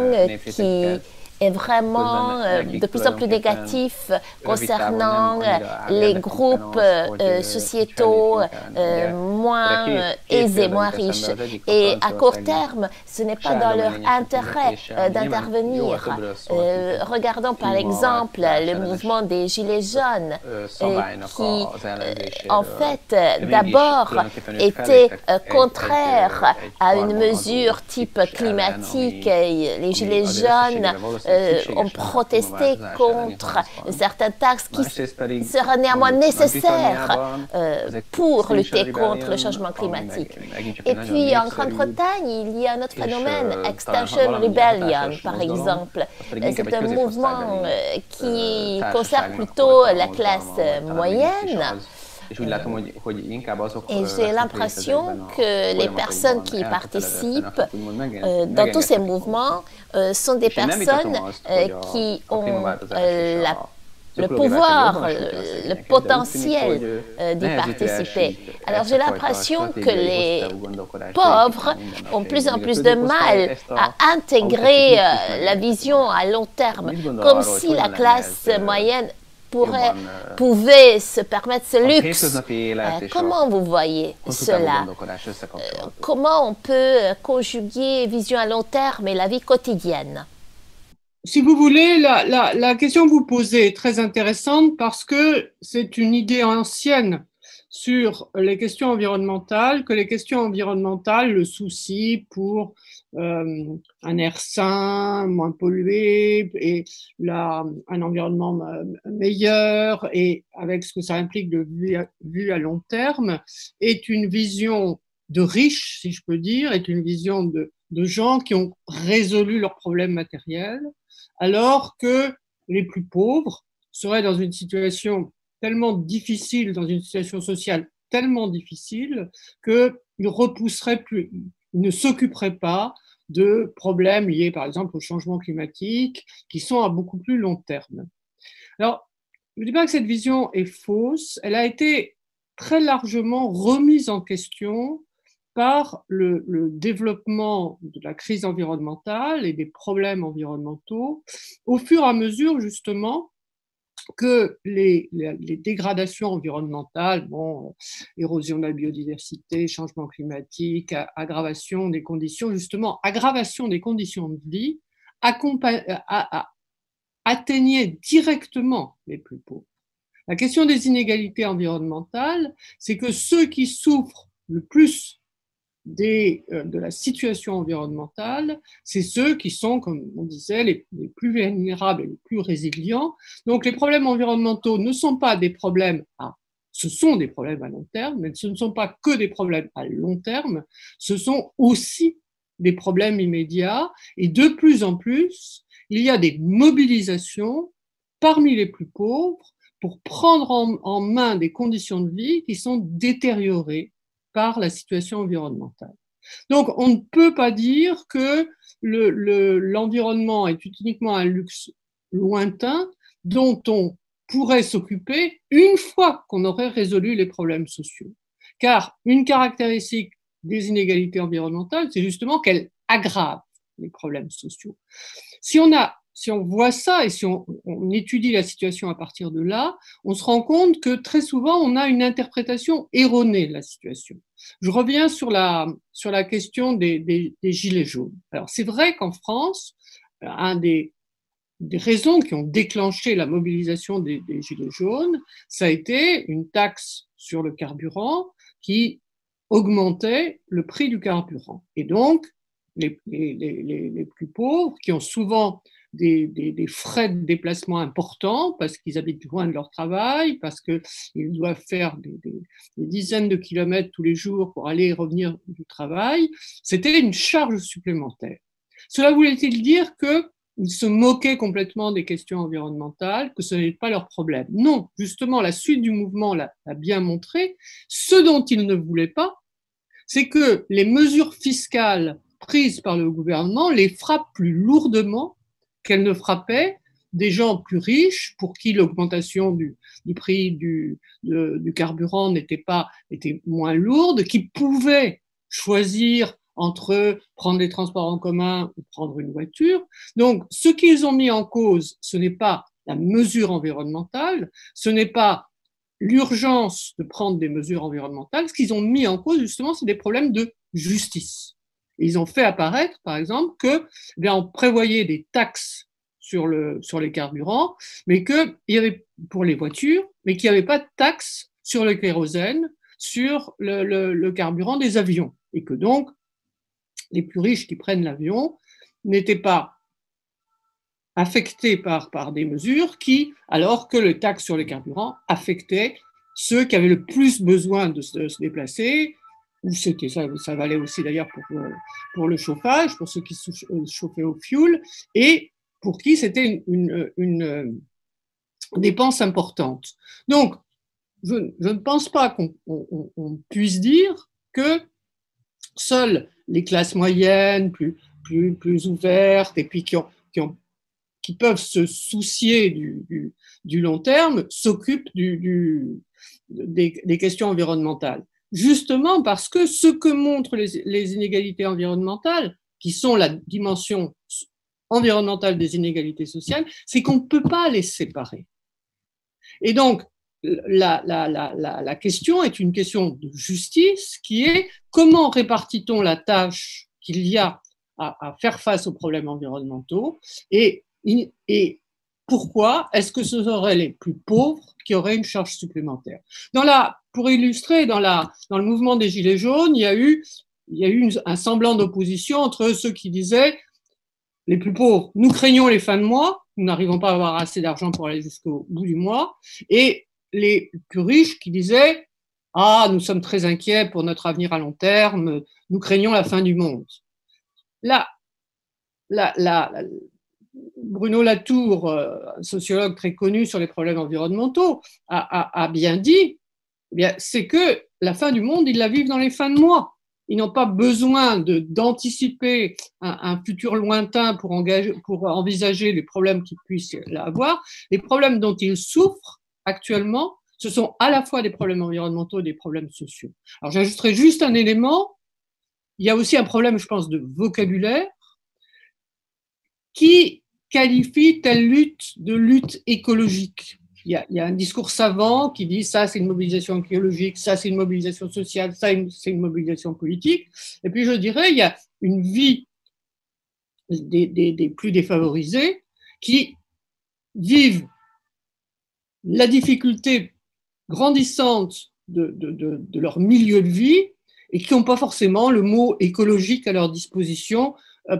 qui est vraiment de plus en plus négatif concernant les groupes sociétaux moins aisés, moins riches. Et à court terme, ce n'est pas dans leur intérêt d'intervenir. Regardons par exemple le mouvement des Gilets jaunes, qui en fait d'abord était contraire à une mesure type climatique. Les Gilets jaunes ont protesté contre certaines taxes qui seraient néanmoins nécessaires pour lutter contre le changement climatique. Et puis en Grande-Bretagne, il y a un autre phénomène, Extinction Rebellion par exemple. C'est un mouvement qui concerne plutôt la classe moyenne. Et j'ai l'impression que les personnes qui participent dans tous ces mouvements sont des personnes qui ont le pouvoir, le potentiel d'y participer. Alors j'ai l'impression que les pauvres ont plus en plus de mal à intégrer la vision à long terme, comme si la classe moyenne pouvait se permettre ce luxe. Comment vous voyez cela? Comment on peut conjuguer vision à long terme et la vie quotidienne? si vous voulez, la question que vous posez est très intéressante parce que c'est une idée ancienne sur les questions environnementales, que les questions environnementales, le souci pour un air sain, moins pollué, et un environnement meilleur, et avec ce que ça implique de vue à long terme, est une vision de riches, si je peux dire, est une vision de gens qui ont résolu leurs problèmes matériels, alors que les plus pauvres seraient dans une situation tellement difficile, dans une situation sociale tellement difficile, qu'ils repousseraient plus, ils ne s'occuperaient pas de problèmes liés, par exemple, au changement climatique, qui sont à beaucoup plus long terme. Alors, je ne dis pas que cette vision est fausse, elle a été très largement remise en question par le développement de la crise environnementale et des problèmes environnementaux, au fur et à mesure, justement, que les dégradations environnementales, érosion de la biodiversité, changement climatique, aggravation des conditions, justement, aggravation des conditions de vie, atteignaient directement les plus pauvres. La question des inégalités environnementales, c'est que ceux qui souffrent le plus de la situation environnementale, c'est ceux qui sont, comme on disait, les plus vulnérables et les plus résilients. Donc les problèmes environnementaux ne sont pas des problèmes ce sont des problèmes à long terme, mais ce ne sont pas que des problèmes à long terme, ce sont aussi des problèmes immédiats, et de plus en plus, il y a des mobilisations parmi les plus pauvres pour prendre en main des conditions de vie qui sont détériorées par la situation environnementale. Donc, on ne peut pas dire que l'environnement est uniquement un luxe lointain dont on pourrait s'occuper une fois qu'on aurait résolu les problèmes sociaux. Car une caractéristique des inégalités environnementales, c'est justement qu'elles aggravent les problèmes sociaux. Si on voit ça et si on étudie la situation à partir de là, on se rend compte que très souvent, on a une interprétation erronée de la situation. Je reviens sur la question des gilets jaunes. Alors, c'est vrai qu'en France, un des raisons qui ont déclenché la mobilisation des gilets jaunes, ça a été une taxe sur le carburant qui augmentait le prix du carburant. Et donc, les plus pauvres, qui ont souvent des frais de déplacement importants parce qu'ils habitent loin de leur travail, parce qu'ils doivent faire des dizaines de kilomètres tous les jours pour aller et revenir du travail, c'était une charge supplémentaire. Cela voulait-il dire qu'ils se moquaient complètement des questions environnementales, que ce n'est pas leur problème? Non, justement, la suite du mouvement l'a bien montré. Ce dont ils ne voulaient pas, c'est que les mesures fiscales prises par le gouvernement les frappent plus lourdement qu'elles ne frappaient des gens plus riches pour qui l'augmentation du prix du carburant était moins lourde, qui pouvaient choisir entre prendre les transports en commun ou prendre une voiture. Donc, ce qu'ils ont mis en cause, ce n'est pas la mesure environnementale, ce n'est pas l'urgence de prendre des mesures environnementales. Ce qu'ils ont mis en cause, justement, c'est des problèmes de justice. Et ils ont fait apparaître, par exemple, on prévoyait des taxes sur les carburants, mais qu'il y avait pour les voitures, mais qu'il n'y avait pas de taxes sur le kérosène, sur le carburant des avions, et que donc les plus riches qui prennent l'avion n'étaient pas affectés par des mesures alors que les taxes sur les carburants affectaient ceux qui avaient le plus besoin de se déplacer. Ça valait aussi d'ailleurs pour le chauffage, pour ceux qui se chauffaient au fioul, et pour qui c'était une dépense importante. Donc, je ne pense pas qu'on puisse dire que seules les classes moyennes, plus ouvertes, et puis qui peuvent se soucier du long terme, s'occupent des questions environnementales. Justement parce que ce que montrent les inégalités environnementales, qui sont la dimension environnementale des inégalités sociales, c'est qu'on ne peut pas les séparer. Et donc, la question est une question de justice qui est comment répartit-on la tâche qu'il y a à faire face aux problèmes environnementaux, et Et pourquoi est-ce que ce seraient les plus pauvres qui auraient une charge supplémentaire? Pour illustrer, dans le mouvement des Gilets jaunes, il y a eu un semblant d'opposition entre ceux qui disaient les plus pauvres, nous craignons les fins de mois, nous n'arrivons pas à avoir assez d'argent pour aller jusqu'au bout du mois, et les plus riches qui disaient ah, nous sommes très inquiets pour notre avenir à long terme, nous craignons la fin du monde. Là, Bruno Latour, sociologue très connu sur les problèmes environnementaux, a bien dit, eh bien, c'est que la fin du monde, ils la vivent dans les fins de mois. Ils n'ont pas besoin d'anticiper un futur lointain pour envisager les problèmes qu'ils puissent avoir. Les problèmes dont ils souffrent actuellement, ce sont à la fois des problèmes environnementaux et des problèmes sociaux. Alors j'ajouterai juste un élément. Il y a aussi un problème, je pense, de vocabulaire qui qualifie telle lutte de lutte écologique. Il y a un discours savant qui dit ça c'est une mobilisation écologique, ça c'est une mobilisation sociale, ça c'est une mobilisation politique. Et puis je dirais il y a une vie des plus défavorisés qui vivent la difficulté grandissante de leur milieu de vie et qui n'ont pas forcément le mot écologique à leur disposition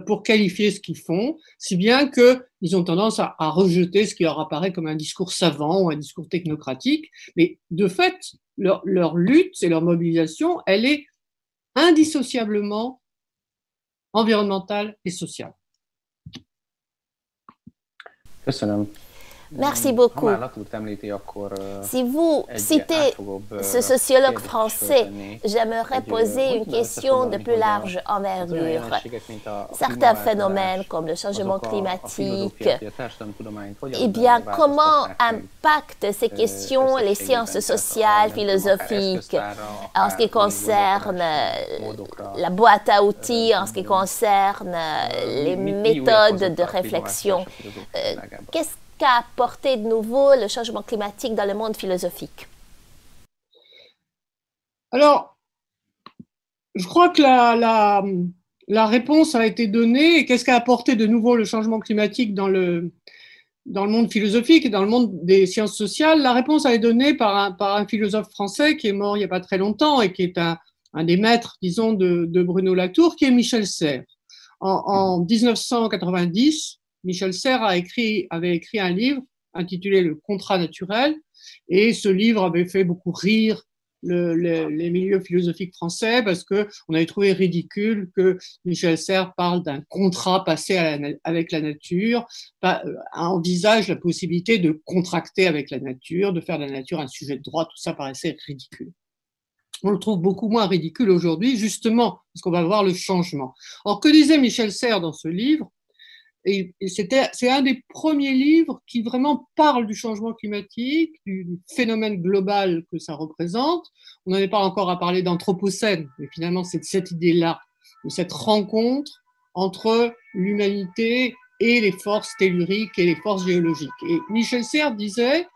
pour qualifier ce qu'ils font, si bien qu'ils ont tendance à rejeter ce qui leur apparaît comme un discours savant ou un discours technocratique. Mais de fait, leur lutte et leur mobilisation, elle est indissociablement environnementale et sociale. Merci beaucoup. Si vous citez ce sociologue français, j'aimerais poser une question de plus large envergure. Certains phénomènes comme le changement climatique, eh bien, comment impactent ces questions les sciences sociales, philosophiques, en ce qui concerne la boîte à outils, en ce qui concerne les méthodes de réflexion? Qu'est-ce qu'a apporté de nouveau le changement climatique dans le monde philosophique? Alors, je crois que la réponse a été donnée. Et qu'est-ce qu'a apporté de nouveau le changement climatique dans le monde philosophique et dans le monde des sciences sociales? La réponse a été donnée par un philosophe français qui est mort il n'y a pas très longtemps et qui est un des maîtres, disons, de Bruno Latour, qui est Michel Serres. En 1990, Michel Serres avait écrit un livre intitulé Le contrat naturel, et ce livre avait fait beaucoup rire les milieux philosophiques français parce qu'on avait trouvé ridicule que Michel Serres parle d'un contrat passé avec la nature, envisage la possibilité de contracter avec la nature, de faire de la nature un sujet de droit, tout ça paraissait ridicule. On le trouve beaucoup moins ridicule aujourd'hui, justement, parce qu'on va voir le changement. Or, que disait Michel Serres dans ce livre? Et c'est un des premiers livres qui vraiment parle du changement climatique, du phénomène global que ça représente. On n'en est pas encore à parler d'anthropocène, mais finalement c'est cette idée-là, de cette rencontre entre l'humanité et les forces telluriques et les forces géologiques. Et Michel Serres disait,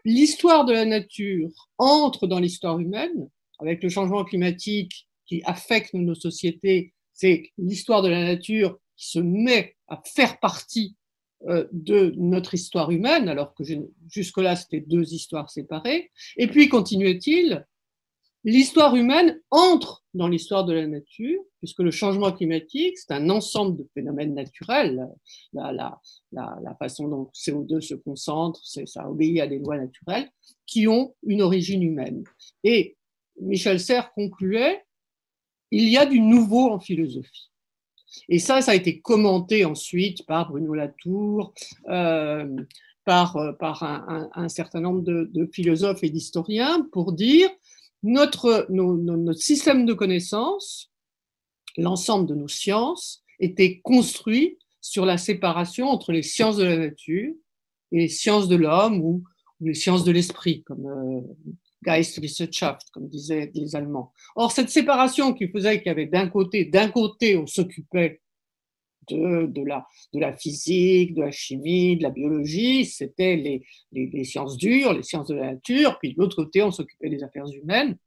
l'histoire de la nature entre dans l'histoire humaine, avec le changement climatique qui affecte nos sociétés, c'est l'histoire de la nature qui se met à faire partie de notre histoire humaine, alors que jusque-là, c'était deux histoires séparées. Et puis, continuait-il, l'histoire humaine entre dans l'histoire de la nature, puisque le changement climatique, c'est un ensemble de phénomènes naturels. La façon dont le CO2 se concentre, ça obéit à des lois naturelles qui ont une origine humaine. Et Michel Serres concluait, il y a du nouveau en philosophie. Et ça a été commenté ensuite par Bruno Latour, par un certain nombre de philosophes et d'historiens pour dire notre système de connaissances, l'ensemble de nos sciences, était construit sur la séparation entre les sciences de la nature et les sciences de l'homme ou les sciences de l'esprit, comme Geisteswissenschaft, comme disaient les Allemands. Or, cette séparation qui faisait qu'il y avait d'un côté, on s'occupait de la physique, de la chimie, de la biologie, c'était les sciences dures, les sciences de la nature, puis de l'autre côté, on s'occupait des affaires humaines.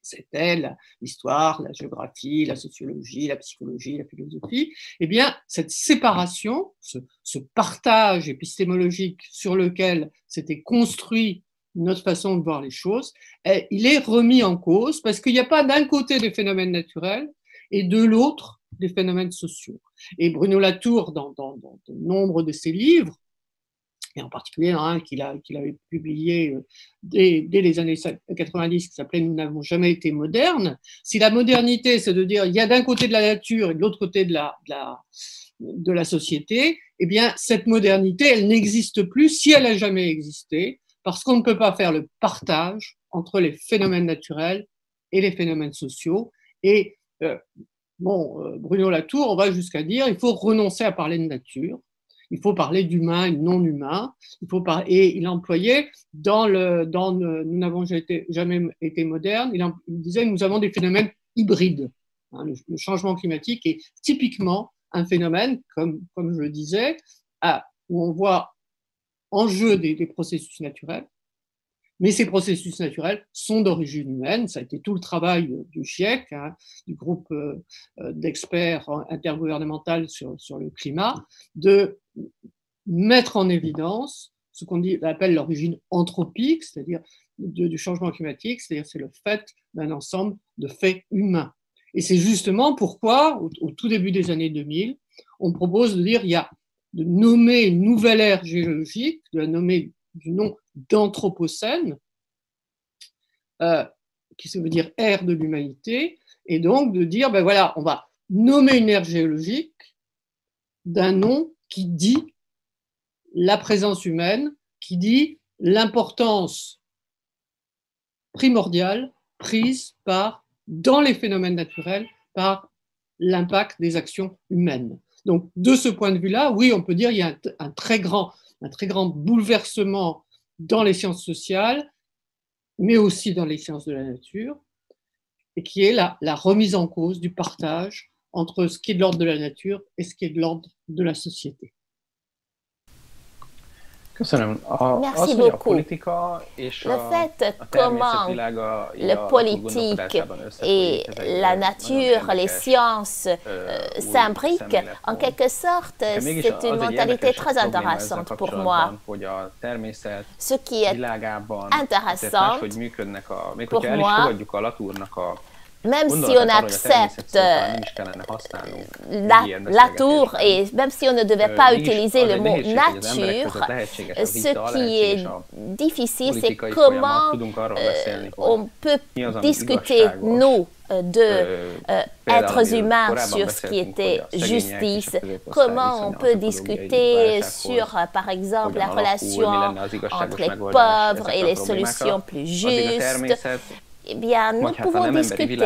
c'était l'histoire, la géographie, la sociologie, la psychologie, la philosophie, eh bien, cette séparation, ce partage épistémologique sur lequel s'était construit notre façon de voir les choses, il est remis en cause parce qu'il n'y a pas d'un côté des phénomènes naturels et de l'autre des phénomènes sociaux. Et Bruno Latour, dans de nombre de ses livres, et en particulier un qu'il avait publié dès les années 90, qui s'appelait « Nous n'avons jamais été modernes ». Si la modernité, c'est de dire il y a d'un côté de la nature et de l'autre côté de la société, eh bien, cette modernité, elle n'existe plus si elle n'a jamais existé, parce qu'on ne peut pas faire le partage entre les phénomènes naturels et les phénomènes sociaux. Et Bruno Latour, on va jusqu'à dire il faut renoncer à parler de nature. Il faut parler d'humain et de non-humain. Et il employait dans Nous n'avons jamais été modernes, il disait nous avons des phénomènes hybrides. Le changement climatique est typiquement un phénomène, comme je le disais, où on voit en jeu des processus naturels, mais ces processus naturels sont d'origine humaine. Ça a été tout le travail du GIEC, du groupe d'experts intergouvernemental sur le climat, de mettre en évidence ce qu'on appelle l'origine anthropique, c'est-à-dire du changement climatique, c'est-à-dire c'est le fait d'un ensemble de faits humains. Et c'est justement pourquoi, au tout début des années 2000, on propose de nommer une nouvelle ère géologique, de la nommer du nom d'anthropocène, qui veut dire ère de l'humanité, et donc de dire, ben voilà, on va nommer une ère géologique d'un nom qui dit la présence humaine, qui dit l'importance primordiale prise dans les phénomènes naturels par l'impact des actions humaines. Donc, de ce point de vue-là, oui, on peut dire qu'il y a un très grand bouleversement dans les sciences sociales, mais aussi dans les sciences de la nature, et qui est la remise en cause du partage entre ce qui est de l'ordre de la nature et ce qui est de l'ordre de la société. Merci beaucoup. Le fait comment le politique et la nature, les sciences s'imbriquent, en quelque sorte, c'est une mentalité très intéressante pour moi. Ce qui est intéressant pour moi, même si on accepte Latour et même si on ne devait pas utiliser le mot nature, ce qui est difficile, c'est comment on peut discuter, nous, êtres humains, sur ce qui était justice, comment on peut discuter sur, par exemple, la relation entre les pauvres et les solutions plus justes. Eh bien, nous pouvons discuter,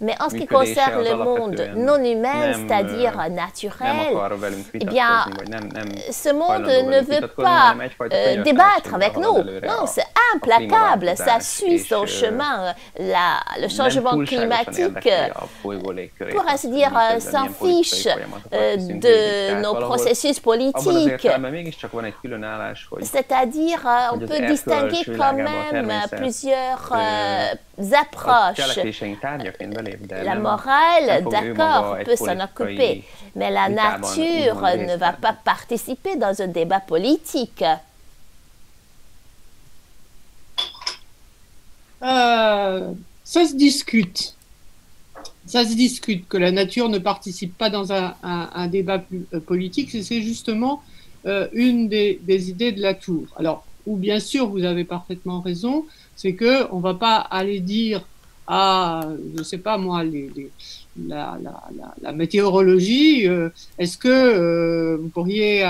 mais en ce qui concerne le monde non humain, c'est-à-dire naturel, eh bien, ce monde ne veut pas débattre avec nous. Non, c'est implacable, ça suit son chemin. Le changement climatique, pour ainsi dire, s'en fiche de nos processus politiques. C'est-à-dire, on peut distinguer quand même plusieurs approches. La morale, d'accord, peut s'en occuper, mais la nature ne va pas participer dans un débat politique. Ça se discute. Ça se discute que la nature ne participe pas dans un débat politique, et c'est justement une des idées de Latour. Alors, où bien sûr vous avez parfaitement raison, c'est qu'on ne va pas aller dire à, je ne sais pas moi, la météorologie, est-ce que vous pourriez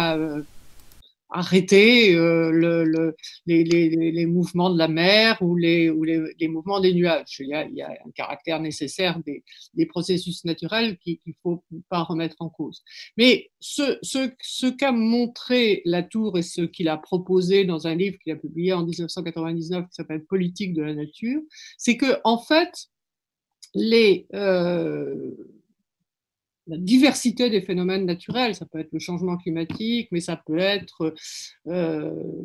arrêter les mouvements de la mer ou les mouvements des nuages. Il y a un caractère nécessaire des processus naturels qu'il ne faut pas remettre en cause. Mais ce qu'a montré Latour et ce qu'il a proposé dans un livre qu'il a publié en 1999 qui s'appelle « Politique de la nature », c'est que en fait, la diversité des phénomènes naturels. Ça peut être le changement climatique, mais ça peut être,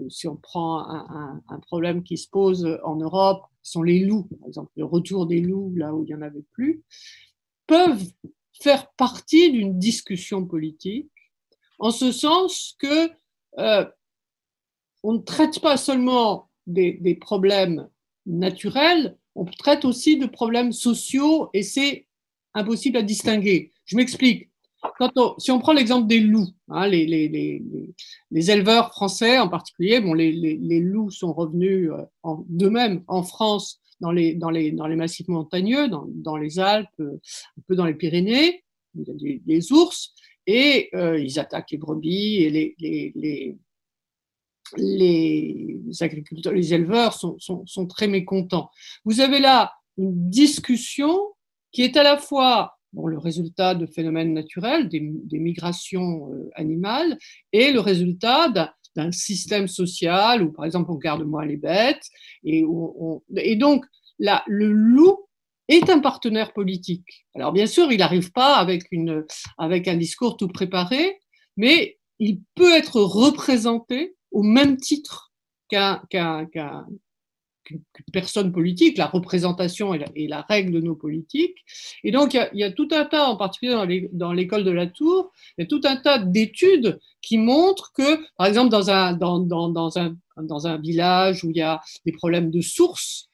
si on prend un problème qui se pose en Europe, sont les loups, par exemple, le retour des loups là où il n'y en avait plus, peuvent faire partie d'une discussion politique, en ce sens que on ne traite pas seulement des problèmes naturels, on traite aussi de problèmes sociaux et c'est impossible à distinguer. Je m'explique. Si on prend l'exemple des loups, hein, les éleveurs français en particulier, bon, les loups sont revenus d'eux-mêmes en France dans les massifs montagneux, dans les Alpes, un peu dans les Pyrénées, il y a des ours, et ils attaquent les brebis et les agriculteurs, les éleveurs sont très mécontents. Vous avez là une discussion qui est à la fois le résultat de phénomènes naturels, des migrations animales, et le résultat d'un système social où, par exemple, on garde moins les bêtes. Et donc, là, le loup est un partenaire politique. Alors, bien sûr, il n'arrive pas avec un discours tout préparé, mais il peut être représenté au même titre qu'une personne politique, la représentation est la règle de nos politiques. Et donc, il y a tout un tas, en particulier dans l'école de la Tour, il y a tout un tas d'études qui montrent que, par exemple, dans un village où il y a des problèmes de source,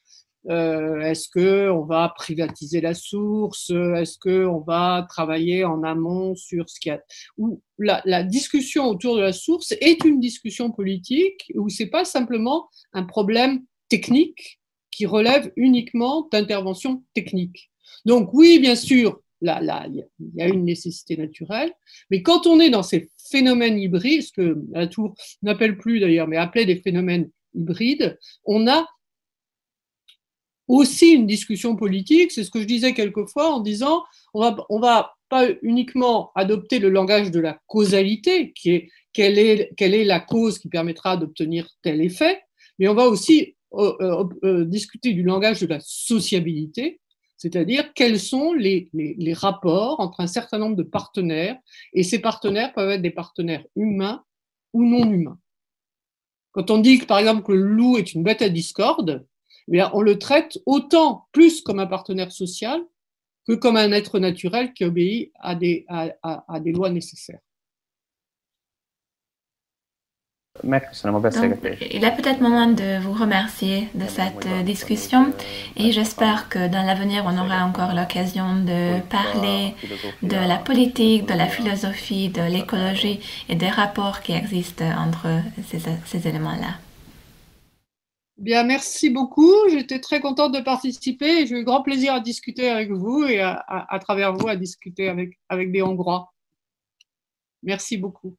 est-ce qu'on va privatiser la source? Est-ce qu'on va travailler en amont sur ce qu'il y a? Où la discussion autour de la source est une discussion politique, où ce n'est pas simplement un problème technique qui relève uniquement d'interventions techniques. Donc oui, bien sûr, il y a une nécessité naturelle, mais quand on est dans ces phénomènes hybrides, ce que la Tour n'appelle plus d'ailleurs, mais appelait des phénomènes hybrides, on a aussi une discussion politique. C'est ce que je disais quelquefois en disant on va pas uniquement adopter le langage de la causalité, qui est quelle est la cause qui permettra d'obtenir tel effet, mais on va aussi discuter du langage de la sociabilité, c'est-à-dire quels sont les rapports entre un certain nombre de partenaires, et ces partenaires peuvent être des partenaires humains ou non humains. Quand on dit que, par exemple, que le loup est une bête à discorde, on le traite autant plus comme un partenaire social que comme un être naturel qui obéit à des lois nécessaires. Donc, il est peut-être moment de vous remercier de cette discussion et j'espère que dans l'avenir, on aura encore l'occasion de parler de la politique, de la philosophie, de l'écologie et des rapports qui existent entre ces éléments-là. Bien, merci beaucoup. J'étais très contente de participer et j'ai eu grand plaisir à discuter avec vous et à travers vous à discuter avec des Hongrois. Merci beaucoup.